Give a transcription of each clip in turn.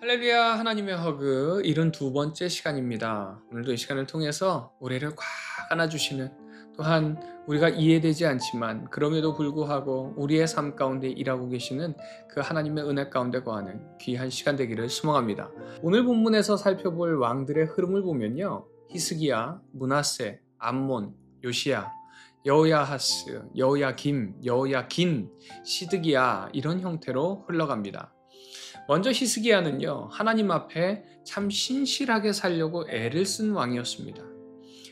할렐루야. 하나님의 허그 72번째 시간입니다. 오늘도 이 시간을 통해서 우리를 꽉 안아주시는, 또한 우리가 이해되지 않지만 그럼에도 불구하고 우리의 삶 가운데 일하고 계시는 그 하나님의 은혜 가운데 거하는 귀한 시간 되기를 소망합니다. 오늘 본문에서 살펴볼 왕들의 흐름을 보면요, 히스기야, 므낫세, 암몬, 요시야, 여호야하스, 여호야김, 여호야긴, 시드기야, 이런 형태로 흘러갑니다. 먼저 히스기야는요, 하나님 앞에 참 신실하게 살려고 애를 쓴 왕이었습니다.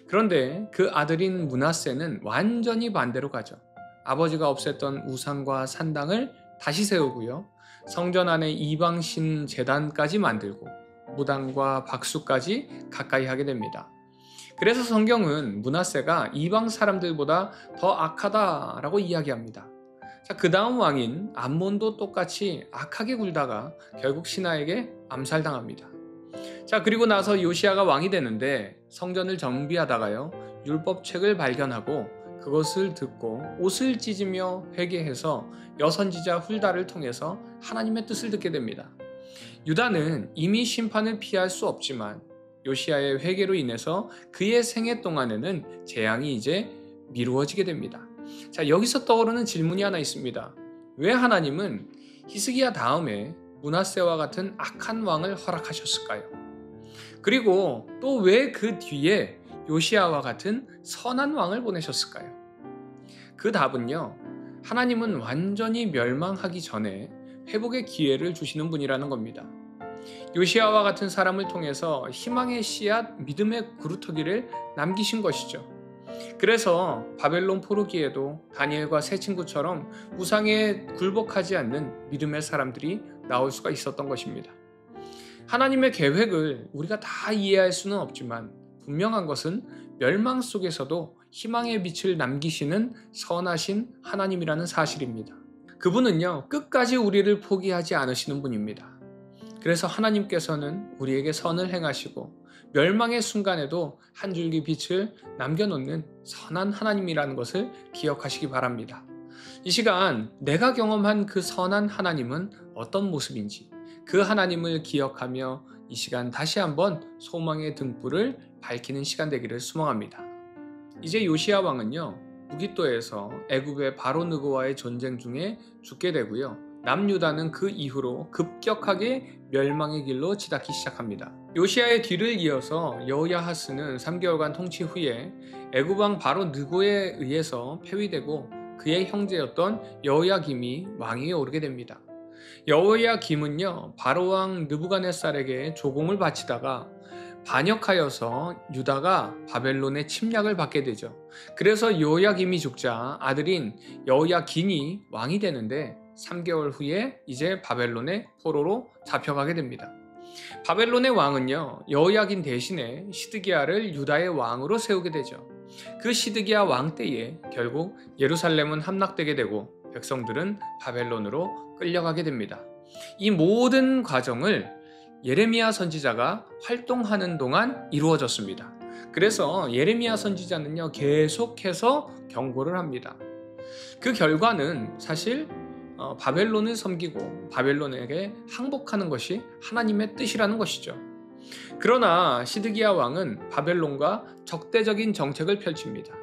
그런데 그 아들인 므낫세는 완전히 반대로 가죠. 아버지가 없앴던 우상과 산당을 다시 세우고요, 성전 안에 이방신 제단까지 만들고 무당과 박수까지 가까이 하게 됩니다. 그래서 성경은 므낫세가 이방 사람들보다 더 악하다라고 이야기합니다. 자, 그 다음 왕인 암몬도 똑같이 악하게 굴다가 결국 신하에게 암살당합니다. 자, 그리고 나서 요시야가 왕이 되는데 성전을 정비하다가요, 율법책을 발견하고 그것을 듣고 옷을 찢으며 회개해서 여선지자 훌다를 통해서 하나님의 뜻을 듣게 됩니다. 유다는 이미 심판을 피할 수 없지만 요시야의 회개로 인해서 그의 생애 동안에는 재앙이 이제 미루어지게 됩니다. 자, 여기서 떠오르는 질문이 하나 있습니다. 왜 하나님은 히스기야 다음에 므낫세와 같은 악한 왕을 허락하셨을까요? 그리고 또 왜 그 뒤에 요시야와 같은 선한 왕을 보내셨을까요? 그 답은요, 하나님은 완전히 멸망하기 전에 회복의 기회를 주시는 분이라는 겁니다. 요시야와 같은 사람을 통해서 희망의 씨앗, 믿음의 구루터기를 남기신 것이죠. 그래서 바벨론 포로기에도 다니엘과 세 친구처럼 우상에 굴복하지 않는 믿음의 사람들이 나올 수가 있었던 것입니다. 하나님의 계획을 우리가 다 이해할 수는 없지만 분명한 것은 멸망 속에서도 희망의 빛을 남기시는 선하신 하나님이라는 사실입니다. 그분은요, 끝까지 우리를 포기하지 않으시는 분입니다. 그래서 하나님께서는 우리에게 선을 행하시고 멸망의 순간에도 한 줄기 빛을 남겨놓는 선한 하나님이라는 것을 기억하시기 바랍니다. 이 시간 내가 경험한 그 선한 하나님은 어떤 모습인지, 그 하나님을 기억하며 이 시간 다시 한번 소망의 등불을 밝히는 시간 되기를 소망합니다. 이제 요시야 왕은요, 무깃도에서 애굽의 바로 느고와의 전쟁 중에 죽게 되고요, 남유다는 그 이후로 급격하게 멸망의 길로 치닫기 시작합니다. 요시야의 뒤를 이어서 여호야하스는 3개월간 통치 후에 애굽 왕 바로 느고에 의해서 폐위되고 그의 형제였던 여호야김이 왕위에 오르게 됩니다. 여호야김은요, 바로 왕 느부갓네살에게 조공을 바치다가 반역하여서 유다가 바벨론의 침략을 받게 되죠. 그래서 여호야김이 죽자 아들인 여호야긴이 왕이 되는데 3개월 후에 이제 바벨론의 포로로 잡혀가게 됩니다. 바벨론의 왕은요, 여호야긴 대신에 시드기야를 유다의 왕으로 세우게 되죠. 그 시드기야 왕 때에 결국 예루살렘은 함락되게 되고 백성들은 바벨론으로 끌려가게 됩니다. 이 모든 과정을 예레미야 선지자가 활동하는 동안 이루어졌습니다. 그래서 예레미야 선지자는요, 계속해서 경고를 합니다. 그 결과는 사실 바벨론을 섬기고 바벨론에게 항복하는 것이 하나님의 뜻이라는 것이죠. 그러나 시드기야 왕은 바벨론과 적대적인 정책을 펼칩니다.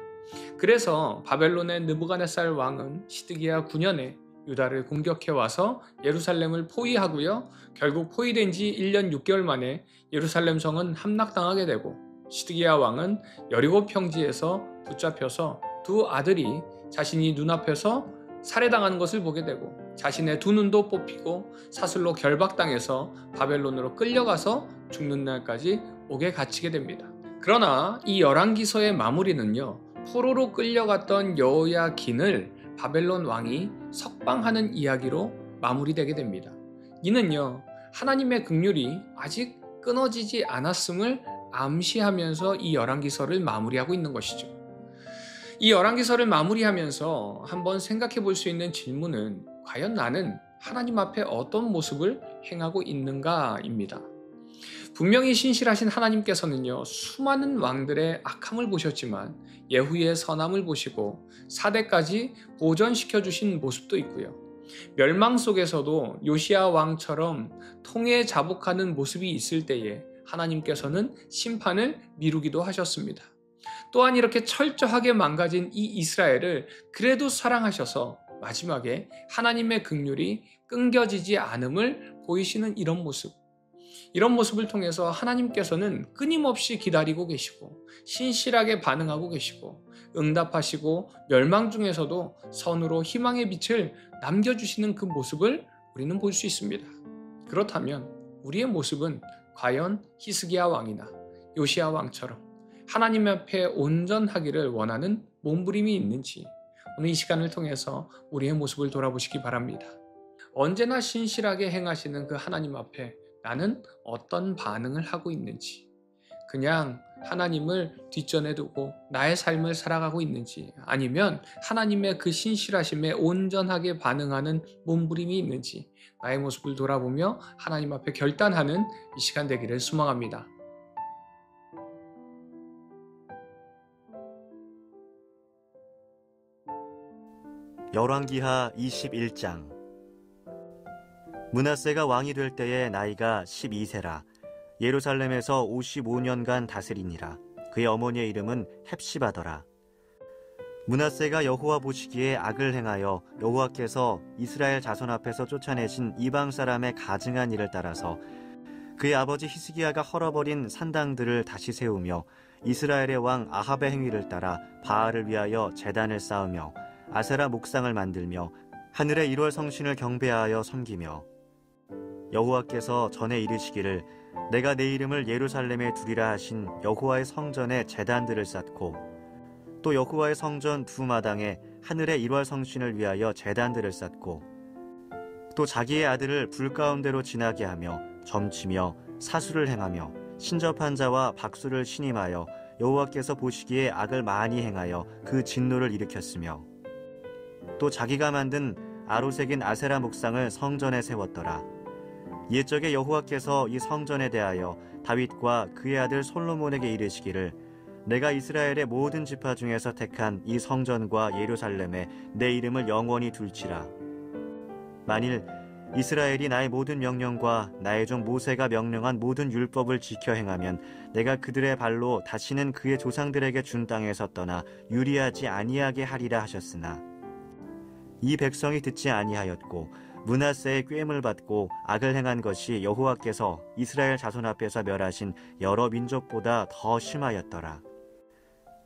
그래서 바벨론의 느부갓네살 왕은 시드기야 9년에 유다를 공격해 와서 예루살렘을 포위하고요, 결국 포위된 지 1년 6개월 만에 예루살렘 성은 함락당하게 되고 시드기야 왕은 여리고 평지에서 붙잡혀서 두 아들이 자신이 눈앞에서 살해당하는 것을 보게 되고 자신의 두 눈도 뽑히고 사슬로 결박당해서 바벨론으로 끌려가서 죽는 날까지 옥에 갇히게 됩니다. 그러나 이 열왕기서의 마무리는요, 포로로 끌려갔던 여호야긴을 바벨론 왕이 석방하는 이야기로 마무리되게 됩니다. 이는요, 하나님의 긍휼이 아직 끊어지지 않았음을 암시하면서 이 열왕기서를 마무리하고 있는 것이죠. 이 열왕기서를 마무리하면서 한번 생각해 볼 수 있는 질문은 과연 나는 하나님 앞에 어떤 모습을 행하고 있는가입니다. 분명히 신실하신 하나님께서는요, 수많은 왕들의 악함을 보셨지만 예후의 선함을 보시고 4대까지 보존시켜 주신 모습도 있고요, 멸망 속에서도 요시야 왕처럼 통에 자복하는 모습이 있을 때에 하나님께서는 심판을 미루기도 하셨습니다. 또한 이렇게 철저하게 망가진 이 이스라엘을 그래도 사랑하셔서 마지막에 하나님의 긍휼이 끊겨지지 않음을 보이시는 이런 모습을 통해서 하나님께서는 끊임없이 기다리고 계시고 신실하게 반응하고 계시고 응답하시고 멸망 중에서도 선으로 희망의 빛을 남겨주시는 그 모습을 우리는 볼 수 있습니다. 그렇다면 우리의 모습은 과연 히스기야 왕이나 요시야 왕처럼 하나님 앞에 온전하기를 원하는 몸부림이 있는지 오늘 이 시간을 통해서 우리의 모습을 돌아보시기 바랍니다. 언제나 신실하게 행하시는 그 하나님 앞에 나는 어떤 반응을 하고 있는지, 그냥 하나님을 뒷전에 두고 나의 삶을 살아가고 있는지, 아니면 하나님의 그 신실하심에 온전하게 반응하는 몸부림이 있는지 나의 모습을 돌아보며 하나님 앞에 결단하는 이 시간 되기를 소망합니다. 열왕기하 21장. 므낫세가 왕이 될 때에 나이가 12세라. 예루살렘에서 55년간 다스리니라. 그의 어머니의 이름은 헵시바더라. 므낫세가 여호와 보시기에 악을 행하여 여호와께서 이스라엘 자손 앞에서 쫓아내신 이방 사람의 가증한 일을 따라서 그의 아버지 히스기야가 헐어버린 산당들을 다시 세우며 이스라엘의 왕 아합의 행위를 따라 바알을 위하여 제단을 쌓으며 아세라 목상을 만들며 하늘의 1월 성신을 경배하여 섬기며 여호와께서 전에 이르시기를 내가 내 이름을 예루살렘에 두리라 하신 여호와의 성전에 제단들을 쌓고 또 여호와의 성전 두 마당에 하늘의 1월 성신을 위하여 제단들을 쌓고 또 자기의 아들을 불 가운데로 지나게 하며 점치며 사수를 행하며 신접한 자와 박수를 신임하여 여호와께서 보시기에 악을 많이 행하여 그 진노를 일으켰으며 또 자기가 만든 아로색인 아세라 목상을 성전에 세웠더라. 옛적에 여호와께서 이 성전에 대하여 다윗과 그의 아들 솔로몬에게 이르시기를 내가 이스라엘의 모든 지파 중에서 택한 이 성전과 예루살렘에 내 이름을 영원히 둘지라. 만일 이스라엘이 나의 모든 명령과 나의 종 모세가 명령한 모든 율법을 지켜 행하면 내가 그들의 발로 다시는 그의 조상들에게 준 땅에서 떠나 유리하지 아니하게 하리라 하셨으나 이 백성이 듣지 아니하였고 므낫세의 꾀임을 받고 악을 행한 것이 여호와께서 이스라엘 자손 앞에서 멸하신 여러 민족보다 더 심하였더라.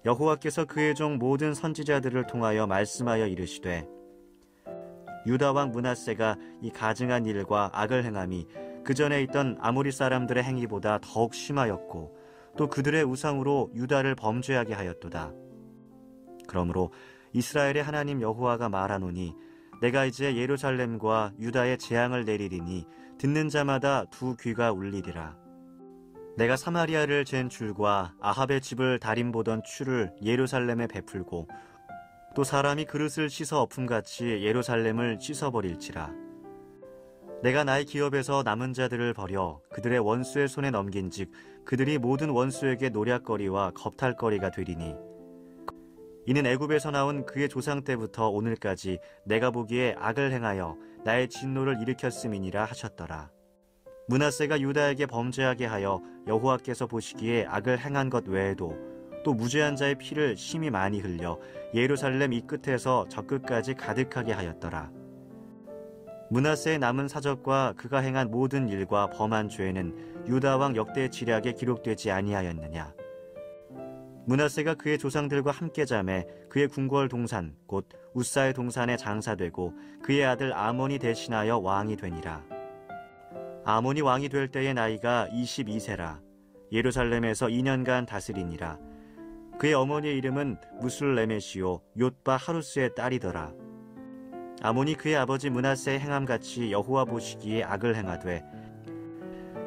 여호와께서 그의 종 모든 선지자들을 통하여 말씀하여 이르시되 유다 왕 므낫세가 이 가증한 일과 악을 행함이 그 전에 있던 아모리 사람들의 행위보다 더욱 심하였고 또 그들의 우상으로 유다를 범죄하게 하였도다. 그러므로 이스라엘의 하나님 여호와가 말하노니 내가 이제 예루살렘과 유다에 재앙을 내리리니 듣는 자마다 두 귀가 울리리라. 내가 사마리아를 잰 줄과 아합의 집을 다림보던 추를 예루살렘에 베풀고 또 사람이 그릇을 씻어 엎음같이 예루살렘을 씻어버릴지라. 내가 나의 기업에서 남은 자들을 버려 그들의 원수의 손에 넘긴즉 그들이 모든 원수에게 노략거리와 겁탈거리가 되리니 이는 애굽에서 나온 그의 조상 때부터 오늘까지 내가 보기에 악을 행하여 나의 진노를 일으켰음이니라 하셨더라. 므낫세가 유다에게 범죄하게 하여 여호와께서 보시기에 악을 행한 것 외에도 또 무죄한 자의 피를 심히 많이 흘려 예루살렘 이 끝에서 저 끝까지 가득하게 하였더라. 므낫세의 남은 사적과 그가 행한 모든 일과 범한 죄는 유다 왕 역대 지략에 기록되지 아니하였느냐. 므낫세가 그의 조상들과 함께 잠에 그의 궁궐 동산 곧 우사의 동산에 장사되고 그의 아들 아몬이 대신하여 왕이 되니라. 아몬이 왕이 될 때의 나이가 22세라. 예루살렘에서 2년간 다스리니라. 그의 어머니의 이름은 무술레메시오 욤바 하루스의 딸이더라. 아몬이 그의 아버지 므낫세의 행함같이 여호와 보시기에 악을 행하되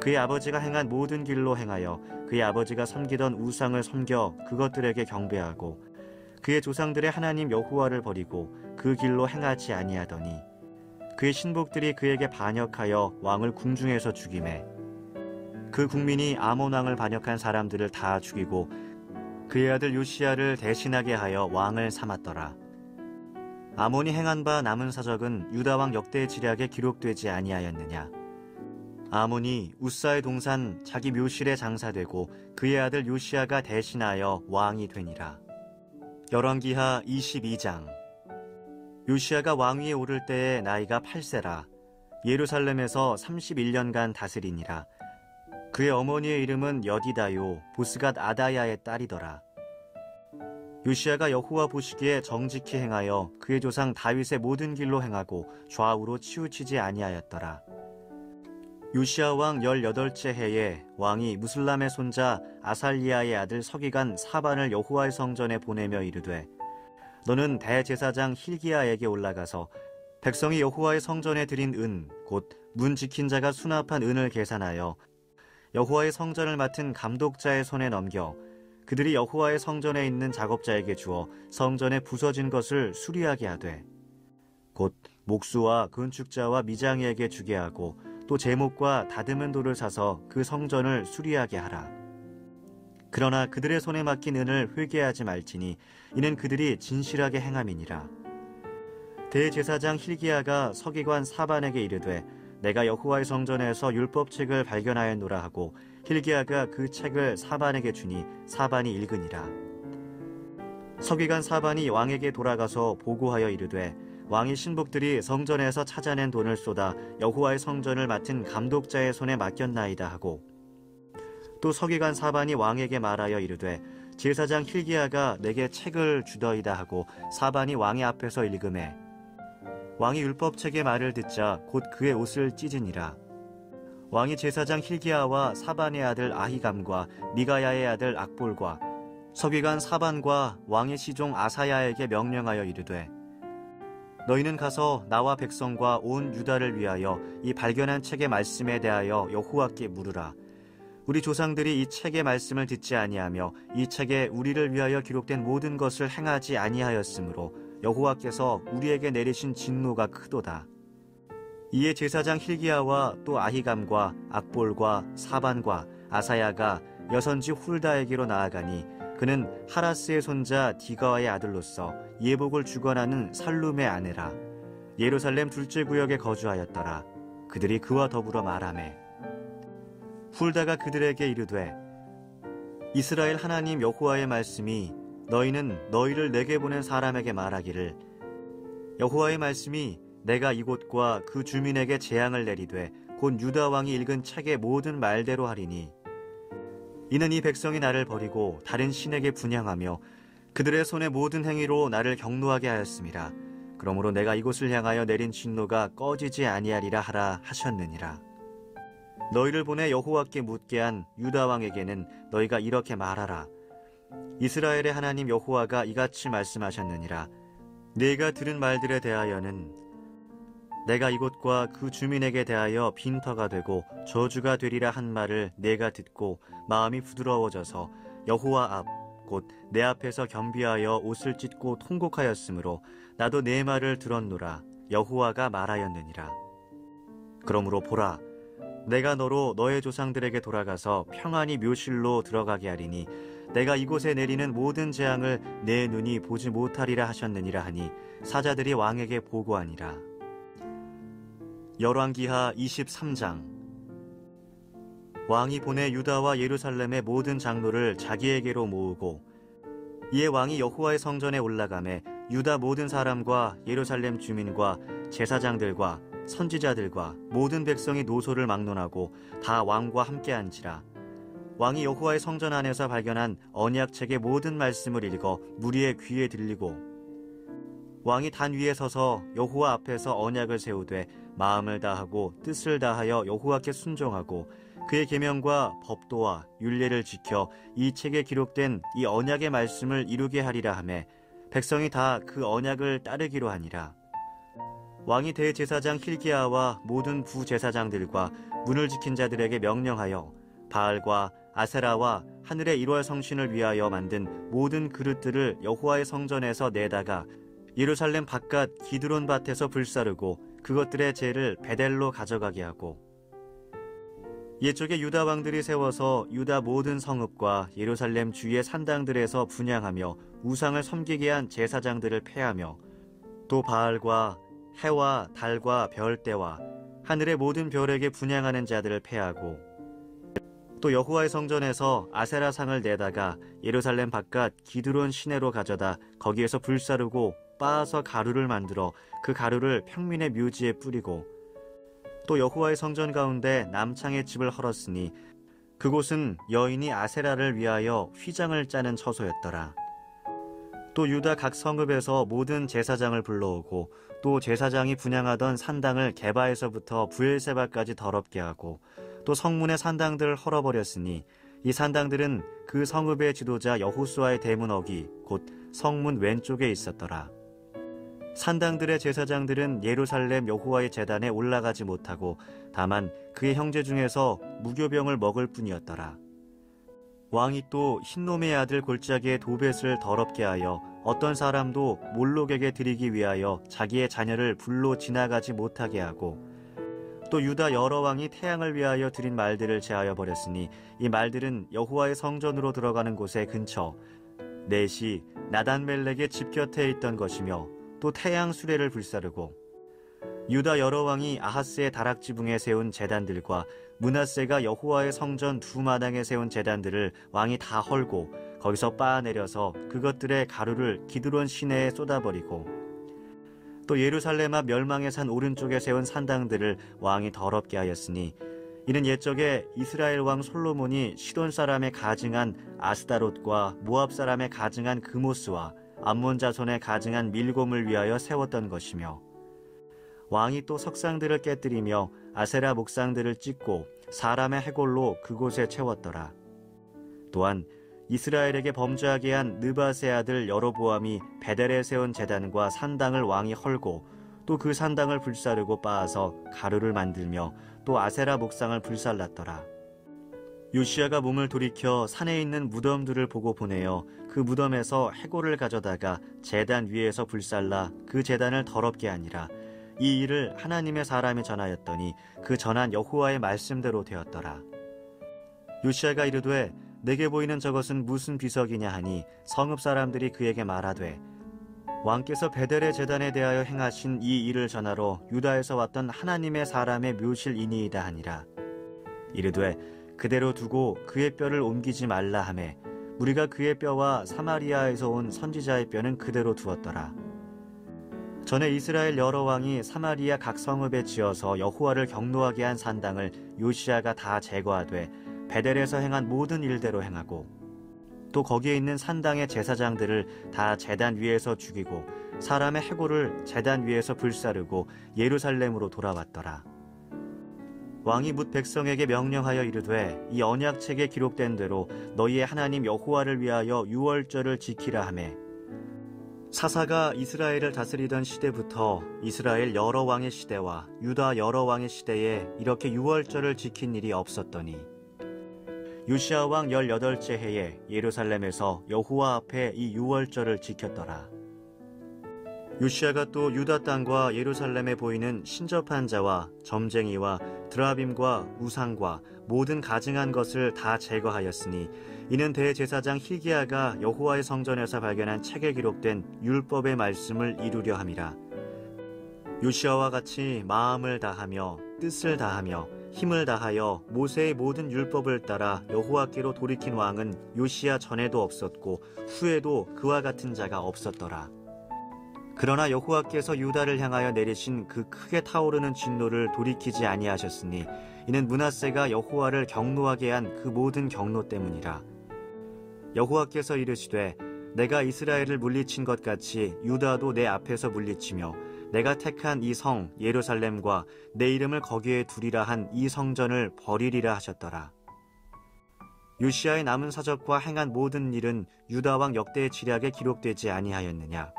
그의 아버지가 행한 모든 길로 행하여 그의 아버지가 섬기던 우상을 섬겨 그것들에게 경배하고 그의 조상들의 하나님 여호와를 버리고 그 길로 행하지 아니하더니 그의 신복들이 그에게 반역하여 왕을 궁중에서 죽이매 그 국민이 아몬 왕을 반역한 사람들을 다 죽이고 그의 아들 요시야를 대신하게 하여 왕을 삼았더라. 아몬이 행한 바 남은 사적은 유다 왕 역대 지략에 기록되지 아니하였느냐. 아몬이 우사의 동산 자기 묘실에 장사되고 그의 아들 요시야가 대신하여 왕이 되니라. 열왕기하 22장. 요시야가 왕위에 오를 때에 나이가 8세라. 예루살렘에서 31년간 다스리니라. 그의 어머니의 이름은 여디다요 보스갓 아다야의 딸이더라. 요시야가 여호와 보시기에 정직히 행하여 그의 조상 다윗의 모든 길로 행하고 좌우로 치우치지 아니하였더라. 요시야 왕 18째 해에 왕이 무슬람의 손자 아살리아의 아들 서기관 사반을 여호와의 성전에 보내며 이르되, 너는 대제사장 힐기야에게 올라가서 백성이 여호와의 성전에 드린 은 곧 문 지킨 자가 수납한 은을 계산하여 여호와의 성전을 맡은 감독자의 손에 넘겨 그들이 여호와의 성전에 있는 작업자에게 주어 성전에 부서진 것을 수리하게 하되, 곧 목수와 건축자와 미장이에게 주게 하고 또 제목과 다듬은 돌을 사서 그 성전을 수리하게 하라. 그러나 그들의 손에 맡긴 은을 회개하지 말지니 이는 그들이 진실하게 행함이니라. 대제사장 힐기야가 서기관 사반에게 이르되, 내가 여호와의 성전에서 율법책을 발견하였노라 하고 힐기야가 그 책을 사반에게 주니 사반이 읽으니라. 서기관 사반이 왕에게 돌아가서 보고하여 이르되, 왕의 신복들이 성전에서 찾아낸 돈을 쏟아 여호와의 성전을 맡은 감독자의 손에 맡겼나이다 하고, 또 서기관 사반이 왕에게 말하여 이르되, 제사장 힐기야가 내게 책을 주더이다 하고 사반이 왕의 앞에서 읽으매, 왕이 율법책의 말을 듣자 곧 그의 옷을 찢으니라. 왕이 제사장 힐기야와 사반의 아들 아히감과 미가야의 아들 악볼과 서기관 사반과 왕의 시종 아사야에게 명령하여 이르되, 너희는 가서 나와 백성과 온 유다를 위하여 이 발견한 책의 말씀에 대하여 여호와께 물으라. 우리 조상들이 이 책의 말씀을 듣지 아니하며 이 책에 우리를 위하여 기록된 모든 것을 행하지 아니하였으므로 여호와께서 우리에게 내리신 진노가 크도다. 이에 제사장 힐기야와 또 아히감과 악볼과 사반과 아사야가 여선지 훌다에게로 나아가니 그는 하라스의 손자 디가와의 아들로서 예복을 주관하는 살룸의 아내라. 예루살렘 둘째 구역에 거주하였더라. 그들이 그와 더불어 말하매, 훌다가 그들에게 이르되, 이스라엘 하나님 여호와의 말씀이 너희는 너희를 내게 보낸 사람에게 말하기를, 여호와의 말씀이 내가 이곳과 그 주민에게 재앙을 내리되 곧 유다 왕이 읽은 책의 모든 말대로 하리니, 이는 이 백성이 나를 버리고 다른 신에게 분향하며 그들의 손의 모든 행위로 나를 경노하게 하였음이라. 그러므로 내가 이곳을 향하여 내린 진노가 꺼지지 아니하리라 하라 하셨느니라. 너희를 보내 여호와께 묻게 한 유다 왕에게는 너희가 이렇게 말하라. 이스라엘의 하나님 여호와가 이같이 말씀하셨느니라. 네가 들은 말들에 대하여는 내가 이곳과 그 주민에게 대하여 빈터가 되고 저주가 되리라 한 말을 내가 듣고 마음이 부드러워져서 여호와 앞 곧 내 앞에서 겸비하여 옷을 찢고 통곡하였으므로 나도 내 말을 들었노라. 여호와가 말하였느니라. 그러므로 보라, 내가 너로 너의 조상들에게 돌아가서 평안히 묘실로 들어가게 하리니 내가 이곳에 내리는 모든 재앙을 내 눈이 보지 못하리라 하셨느니라 하니 사자들이 왕에게 보고하니라. 열왕기하 23장. 왕이 보내 유다와 예루살렘의 모든 장로를 자기에게로 모으고, 이에 왕이 여호와의 성전에 올라가매 유다 모든 사람과 예루살렘 주민과 제사장들과 선지자들과 모든 백성이 노소를 막론하고 다 왕과 함께 앉으라. 왕이 여호와의 성전 안에서 발견한 언약책의 모든 말씀을 읽어 무리의 귀에 들리고, 왕이 단 위에 서서 여호와 앞에서 언약을 세우되 마음을 다하고 뜻을 다하여 여호와께 순종하고 그의 계명과 법도와 율례를 지켜 이 책에 기록된 이 언약의 말씀을 이루게 하리라 하매 백성이 다 그 언약을 따르기로 하니라. 왕이 대제사장 힐기야와 모든 부제사장들과 문을 지킨 자들에게 명령하여 바알과 아세라와 하늘의 1월 성신을 위하여 만든 모든 그릇들을 여호와의 성전에서 내다가 예루살렘 바깥 기드론 밭에서 불사르고 그것들의 재를 베델로 가져가게 하고, 옛적에 유다 왕들이 세워서 유다 모든 성읍과 예루살렘 주위의 산당들에서 분향하며 우상을 섬기게 한 제사장들을 폐하며 또 바알과 해와 달과 별대와 하늘의 모든 별에게 분향하는 자들을 패하고 또 여호와의 성전에서 아세라 상을 내다가 예루살렘 바깥 기드론 시내로 가져다 거기에서 불사르고 빻아서 가루를 만들어 그 가루를 평민의 묘지에 뿌리고 또 여호와의 성전 가운데 남창의 집을 헐었으니 그곳은 여인이 아세라를 위하여 휘장을 짜는 처소였더라. 또 유다 각 성읍에서 모든 제사장을 불러오고 또 제사장이 분향하던 산당을 게바에서부터 브엘세바까지 더럽게 하고 또 성문의 산당들을 헐어버렸으니 이 산당들은 그 성읍의 지도자 여호수아의 대문어기 곧 성문 왼쪽에 있었더라. 산당들의 제사장들은 예루살렘 여호와의 제단에 올라가지 못하고 다만 그의 형제 중에서 무교병을 먹을 뿐이었더라. 왕이 또 흰놈의 아들 골짜기의 도벳을 더럽게 하여 어떤 사람도 몰록에게 드리기 위하여 자기의 자녀를 불로 지나가지 못하게 하고 또 유다 여러 왕이 태양을 위하여 드린 말들을 제하여 버렸으니 이 말들은 여호와의 성전으로 들어가는 곳의 근처 넷이 나단멜렉의 집 곁에 있던 것이며 또 태양 수레를 불사르고 유다 여러 왕이 아하스의 다락지붕에 세운 제단들과 므낫세가 여호와의 성전 두 마당에 세운 제단들을 왕이 다 헐고 거기서 빻아내려서 그것들의 가루를 기드론 시내에 쏟아버리고 또 예루살렘 앞 멸망의 산 오른쪽에 세운 산당들을 왕이 더럽게 하였으니 이는 옛적에 이스라엘 왕 솔로몬이 시돈 사람의 가증한 아스다롯과 모압 사람의 가증한 그모스와 암몬 자손의 가증한 밀곰을 위하여 세웠던 것이며 왕이 또 석상들을 깨뜨리며 아세라 목상들을 찢고 사람의 해골로 그곳에 채웠더라. 또한 이스라엘에게 범죄하게 한 느밧의 아들 여로보암이 베델에 세운 제단과 산당을 왕이 헐고 또 그 산당을 불사르고 빻아서 가루를 만들며 또 아세라 목상을 불살랐더라. 요시야가 몸을 돌이켜 산에 있는 무덤들을 보고 보내어 그 무덤에서 해골을 가져다가 제단 위에서 불살라 그 제단을 더럽게 하니라. 이 일을 하나님의 사람이 전하였더니 그 전한 여호와의 말씀대로 되었더라. 요시야가 이르되 내게 보이는 저것은 무슨 비석이냐 하니 성읍 사람들이 그에게 말하되 왕께서 베델의 제단에 대하여 행하신 이 일을 전하러 유다에서 왔던 하나님의 사람의 묘실이니이다 하니라. 이르되 그대로 두고 그의 뼈를 옮기지 말라 하매 우리가 그의 뼈와 사마리아에서 온 선지자의 뼈는 그대로 두었더라. 전에 이스라엘 여러 왕이 사마리아 각 성읍에 지어서 여호와를 경노하게 한 산당을 요시야가 다 제거하되 베델에서 행한 모든 일대로 행하고 또 거기에 있는 산당의 제사장들을 다 제단 위에서 죽이고 사람의 해골을 제단 위에서 불사르고 예루살렘으로 돌아왔더라. 왕이 뭇 백성에게 명령하여 이르되 이 언약책에 기록된 대로 너희의 하나님 여호와를 위하여 유월절을 지키라 하매 사사가 이스라엘을 다스리던 시대부터 이스라엘 여러 왕의 시대와 유다 여러 왕의 시대에 이렇게 유월절을 지킨 일이 없었더니 요시야 왕 18째 해에 예루살렘에서 여호와 앞에 이 유월절을 지켰더라. 요시야가 또 유다 땅과 예루살렘에 보이는 신접한 자와 점쟁이와 드라빔과 우상과 모든 가증한 것을 다 제거하였으니 이는 대제사장 hil기야가 여호와의 성전에서 발견한 책에 기록된 율법의 말씀을 이루려 함이라. 요시야와 같이 마음을 다하며 뜻을 다하며 힘을 다하여 모세의 모든 율법을 따라 여호와께로 돌이킨 왕은 요시야 전에도 없었고 후에도 그와 같은 자가 없었더라. 그러나 여호와께서 유다를 향하여 내리신 그 크게 타오르는 진노를 돌이키지 아니하셨으니 이는 므낫세가 여호와를 경노하게 한 그 모든 경노 때문이라. 여호와께서 이르시되 내가 이스라엘을 물리친 것 같이 유다도 내 앞에서 물리치며 내가 택한 이 성 예루살렘과 내 이름을 거기에 두리라 한 이 성전을 버리리라 하셨더라. 요시야의 남은 사적과 행한 모든 일은 유다 왕 역대의 지략에 기록되지 아니하였느냐.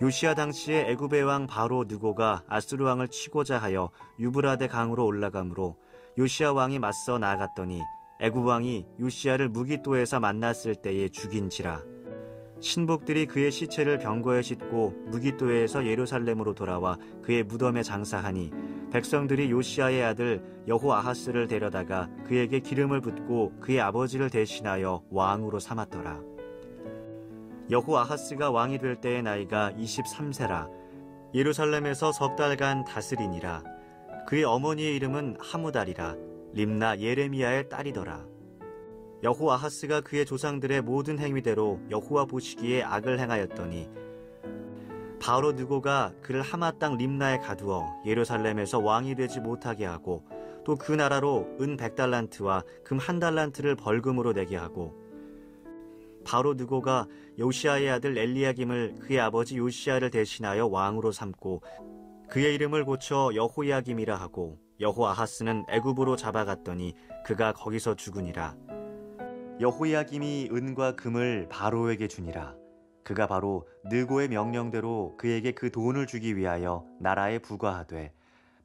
요시야 당시에 애굽의 왕 바로 느고가 아수르 왕을 치고자 하여 유브라데 강으로 올라가므로 요시야 왕이 맞서 나아갔더니 애굽 왕이 요시야를 무깃도에서 만났을 때에 죽인지라. 신복들이 그의 시체를 병거에 싣고 무깃도에서 예루살렘으로 돌아와 그의 무덤에 장사하니 백성들이 요시야의 아들 여호아하스를 데려다가 그에게 기름을 붓고 그의 아버지를 대신하여 왕으로 삼았더라. 여호아하스가 왕이 될 때의 나이가 23세라. 예루살렘에서 석 달간 다스리니라. 그의 어머니의 이름은 하무달이라. 림나 예레미야의 딸이더라. 여호아하스가 그의 조상들의 모든 행위대로 여호와 보시기에 악을 행하였더니 바로 느고가 그를 하마 땅 림나에 가두어 예루살렘에서 왕이 되지 못하게 하고 또 그 나라로 은 100달란트와 금 1달란트를 벌금으로 내게 하고 바로 느고가 요시아의 아들 엘리야김을 그의 아버지 요시아를 대신하여 왕으로 삼고 그의 이름을 고쳐 여호야김이라 하고 여호아하스는 애굽으로 잡아갔더니 그가 거기서 죽으니라. 여호야김이 은과 금을 바로에게 주니라. 그가 바로 느고의 명령대로 그에게 그 돈을 주기 위하여 나라에 부과하되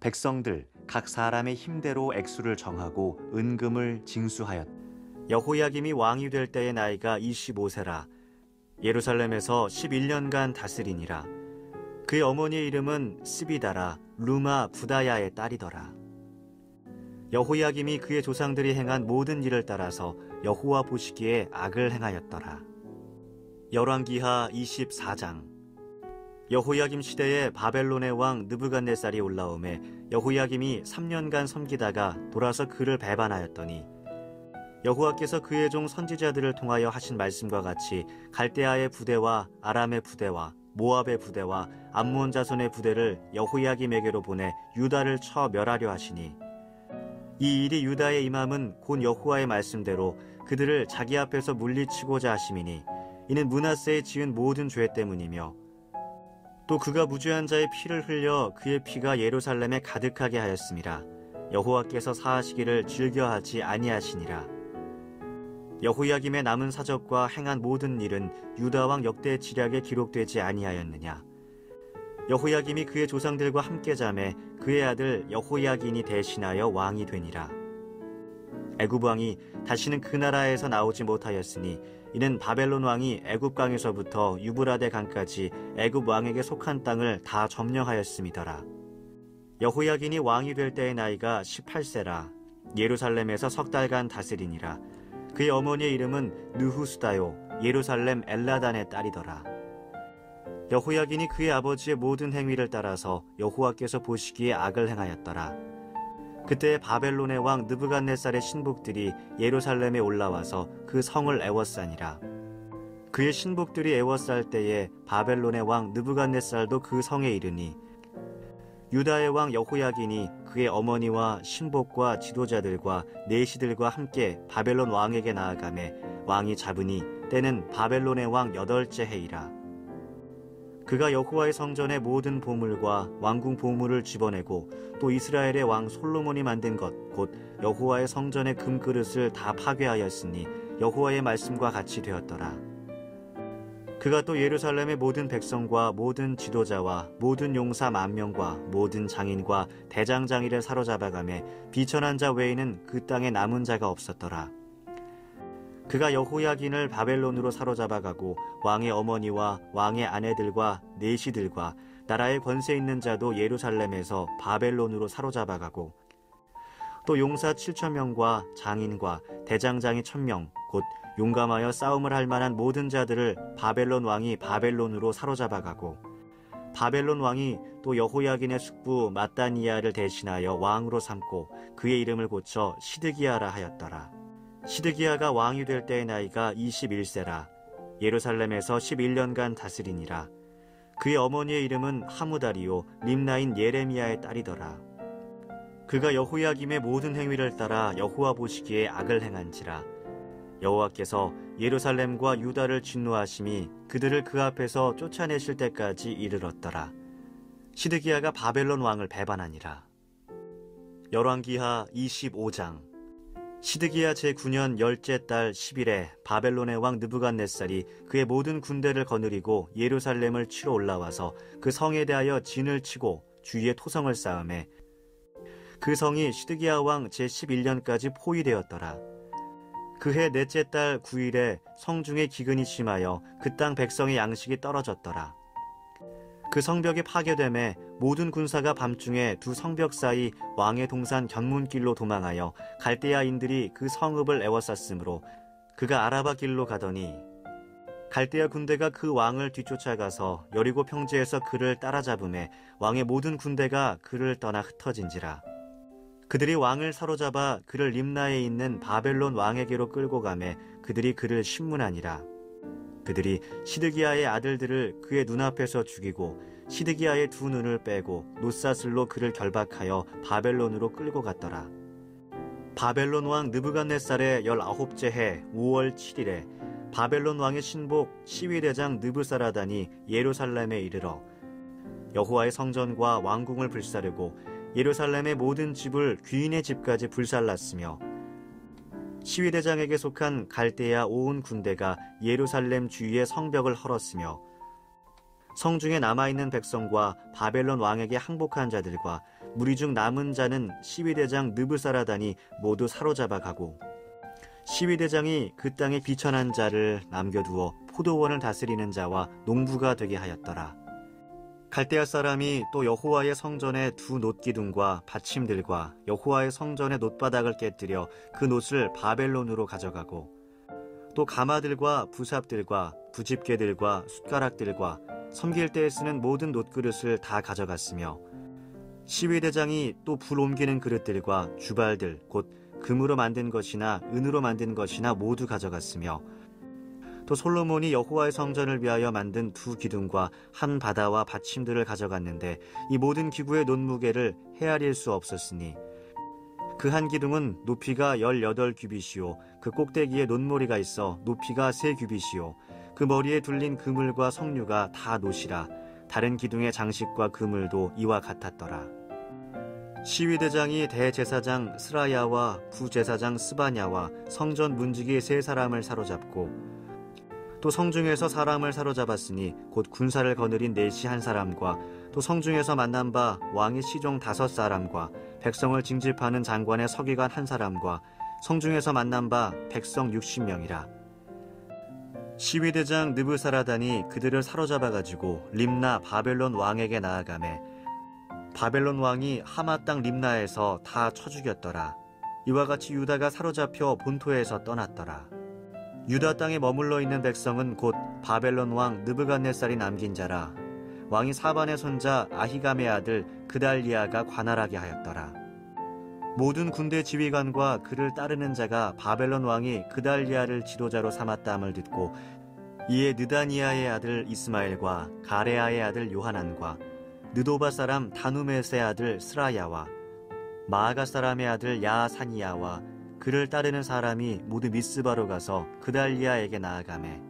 백성들 각 사람의 힘대로 액수를 정하고 은금을 징수하였다. 여호야김이 왕이 될 때의 나이가 25세라. 예루살렘에서 11년간 다스리니라. 그의 어머니의 이름은 스비다라. 루마 부다야의 딸이더라. 여호야김이 그의 조상들이 행한 모든 일을 따라서 여호와 보시기에 악을 행하였더라. 열왕기하 24장. 여호야김 시대에 바벨론의 왕 느부갓네살이 올라오매 여호야김이 3년간 섬기다가 돌아서 그를 배반하였더니 여호와께서 그의 종 선지자들을 통하여 하신 말씀과 같이 갈대아의 부대와 아람의 부대와 모압의 부대와 암몬 자손의 부대를 여호야김에게로 보내 유다를 쳐 멸하려 하시니 이 일이 유다에 임함은 곧 여호와의 말씀대로 그들을 자기 앞에서 물리치고자 하심이니 이는 므낫세의 지은 모든 죄 때문이며 또 그가 무죄한 자의 피를 흘려 그의 피가 예루살렘에 가득하게 하였음이라. 여호와께서 사하시기를 즐겨하지 아니하시니라. 여호야김의 남은 사적과 행한 모든 일은 유다 왕 역대 지략에 기록되지 아니하였느냐. 여호야김이 그의 조상들과 함께 잠에 그의 아들 여호야긴이 대신하여 왕이 되니라. 애굽 왕이 다시는 그 나라에서 나오지 못하였으니 이는 바벨론 왕이 애굽 강에서부터 유브라데 강까지 애굽 왕에게 속한 땅을 다 점령하였음이더라. 여호야긴이 왕이 될 때의 나이가 18세라. 예루살렘에서 석 달간 다스리니라. 그의 어머니의 이름은 느후스다요. 예루살렘 엘라단의 딸이더라. 여호야긴이 그의 아버지의 모든 행위를 따라서 여호와께서 보시기에 악을 행하였더라. 그때 바벨론의 왕 느부갓네살의 신복들이 예루살렘에 올라와서 그 성을 애워싸니라. 그의 신복들이 애워쌀 때에 바벨론의 왕 느부갓네살도 그 성에 이르니 유다의 왕 여호야긴이 그의 어머니와 신복과 지도자들과 내시들과 함께 바벨론 왕에게 나아가매 왕이 잡으니 때는 바벨론의 왕 8째 해이라. 그가 여호와의 성전의 모든 보물과 왕궁 보물을 집어내고 또 이스라엘의 왕 솔로몬이 만든 것 곧 여호와의 성전의 금그릇을 다 파괴하였으니 여호와의 말씀과 같이 되었더라. 그가 또 예루살렘의 모든 백성과 모든 지도자와 모든 용사 10,000명과 모든 장인과 대장장이를 사로잡아가매 비천한 자 외에는 그 땅에 남은 자가 없었더라. 그가 여호야긴을 바벨론으로 사로잡아가고 왕의 어머니와 왕의 아내들과 내시들과 나라의 권세 있는 자도 예루살렘에서 바벨론으로 사로잡아가고 또 용사 7,000명과 장인과 대장장이 1,000명 곧 용감하여 싸움을 할 만한 모든 자들을 바벨론 왕이 바벨론으로 사로잡아가고 바벨론 왕이 또 여호야긴의 숙부 마따니야를 대신하여 왕으로 삼고 그의 이름을 고쳐 시드기야라 하였더라. 시드기야가 왕이 될 때의 나이가 21세라. 예루살렘에서 11년간 다스리니라. 그의 어머니의 이름은 하무다리요 림나인 예레미야의 딸이더라. 그가 여호야김의 모든 행위를 따라 여호와 보시기에 악을 행한지라. 여호와께서 예루살렘과 유다를 진노하심이 그들을 그 앞에서 쫓아내실 때까지 이르렀더라. 시드기야가 바벨론 왕을 배반하니라. 열왕기하 25장. 시드기야 제9년 10째 달 10일에 바벨론의 왕 느부갓네살이 그의 모든 군대를 거느리고 예루살렘을 치러 올라와서 그 성에 대하여 진을 치고 주위에 토성을 쌓음에 그 성이 시드기야 왕 제11년까지 포위되었더라. 그해 넷째 달 9일에 성중에 기근이 심하여 그 땅 백성의 양식이 떨어졌더라. 그 성벽이 파괴됨에 모든 군사가 밤중에 두 성벽 사이 왕의 동산 견문길로 도망하여 갈대아인들이 그 성읍을 에워쌌으므로 그가 아라바 길로 가더니 갈대아 군대가 그 왕을 뒤쫓아가서 여리고 평지에서 그를 따라잡음에 왕의 모든 군대가 그를 떠나 흩어진지라. 그들이 왕을 사로잡아 그를 림나에 있는 바벨론 왕에게로 끌고 가매 그들이 그를 신문하니라. 그들이 시드기야의 아들들을 그의 눈앞에서 죽이고 시드기야의 두 눈을 빼고 놋사슬로 그를 결박하여 바벨론으로 끌고 갔더라. 바벨론 왕 느부갓네살의 19째 해 5월 7일에 바벨론 왕의 신복 시위대장 느부사라단이 예루살렘에 이르러 여호와의 성전과 왕궁을 불사르고 예루살렘의 모든 집을 귀인의 집까지 불살랐으며 시위대장에게 속한 갈대아 온 군대가 예루살렘 주위의 성벽을 헐었으며 성중에 남아있는 백성과 바벨론 왕에게 항복한 자들과 무리 중 남은 자는 시위대장 느부사라단이 모두 사로잡아 가고 시위대장이 그 땅에 비천한 자를 남겨두어 포도원을 다스리는 자와 농부가 되게 하였더라. 갈대아 사람이 또 여호와의 성전의 두 놋기둥과 받침들과 여호와의 성전의 놋바닥을 깨뜨려 그 놋을 바벨론으로 가져가고 또 가마들과 부삽들과 부집개들과 숟가락들과 섬길 때에 쓰는 모든 놋그릇을 다 가져갔으며 시위대장이 또 불 옮기는 그릇들과 주발들 곧 금으로 만든 것이나 은으로 만든 것이나 모두 가져갔으며 또 솔로몬이 여호와의 성전을 위하여 만든 두 기둥과 한 바다와 받침들을 가져갔는데 이 모든 기구의 논무게를 헤아릴 수 없었으니 그 한 기둥은 높이가 18규빗이요 그 꼭대기에 논머리가 있어 높이가 3규빗이요 그 머리에 둘린 그물과 석류가 다 놋이라 다른 기둥의 장식과 그물도 이와 같았더라. 시위대장이 대제사장 스라야와 부제사장 스바냐와 성전 문지기 3사람을 사로잡고 또 성중에서 사람을 사로잡았으니 곧 군사를 거느린 넷이 한 사람과 또 성중에서 만난 바 왕의 시종 5사람과 백성을 징집하는 장관의 서기관 한 사람과 성중에서 만난 바 백성 60명이라. 시위대장 느부사라단이 그들을 사로잡아가지고 림나 바벨론 왕에게 나아가매 바벨론 왕이 하마 땅 림나에서 다 쳐 죽였더라. 이와 같이 유다가 사로잡혀 본토에서 떠났더라. 유다 땅에 머물러 있는 백성은 곧 바벨론 왕 느부갓네살이 남긴 자라. 왕이 사반의 손자 아히감의 아들 그달리아가 관할하게 하였더라. 모든 군대 지휘관과 그를 따르는 자가 바벨론 왕이 그달리아를 지도자로 삼았다함을 듣고 이에 느다니아의 아들 이스마엘과 가레아의 아들 요하난과 느도바 사람 다누메스의 아들 스라야와 마아가 사람의 아들 야사니야와 그를 따르는 사람이 모두 미스바로 가서 그달리아에게 나아가매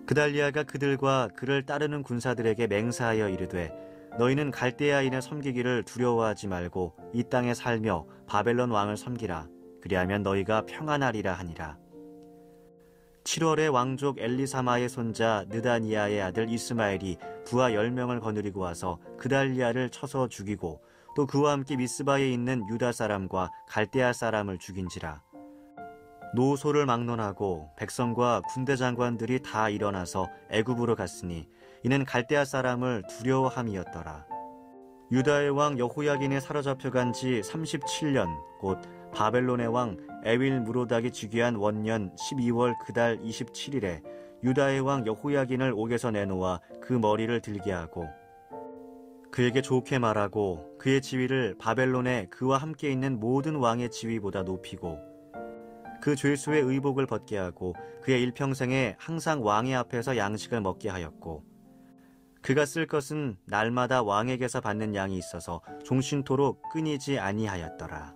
그달리아가 그들과 그를 따르는 군사들에게 맹세하여 이르되 너희는 갈대아인을 섬기기를 두려워하지 말고 이 땅에 살며 바벨론 왕을 섬기라. 그리하면 너희가 평안하리라 하니라. 7월에 왕족 엘리사마의 손자 느다니아의 아들 이스마엘이 부하 10명을 거느리고 와서 그달리아를 쳐서 죽이고 또 그와 함께 미스바에 있는 유다 사람과 갈대아 사람을 죽인지라. 노소를 막론하고 백성과 군대 장관들이 다 일어나서 애굽으로 갔으니 이는 갈대아 사람을 두려워함이었더라. 유다의 왕 여호야긴이 사로잡혀간 지 37년 곧 바벨론의 왕 에윌 무로닥이 즉위한 원년 12월 그달 27일에 유다의 왕 여호야긴을 옥에서 내놓아 그 머리를 들게 하고 그에게 좋게 말하고 그의 지위를 바벨론에 그와 함께 있는 모든 왕의 지위보다 높이고 그 죄수의 의복을 벗게 하고 그의 일평생에 항상 왕의 앞에서 양식을 먹게 하였고 그가 쓸 것은 날마다 왕에게서 받는 양이 있어서 종신토록 끊이지 아니하였더라.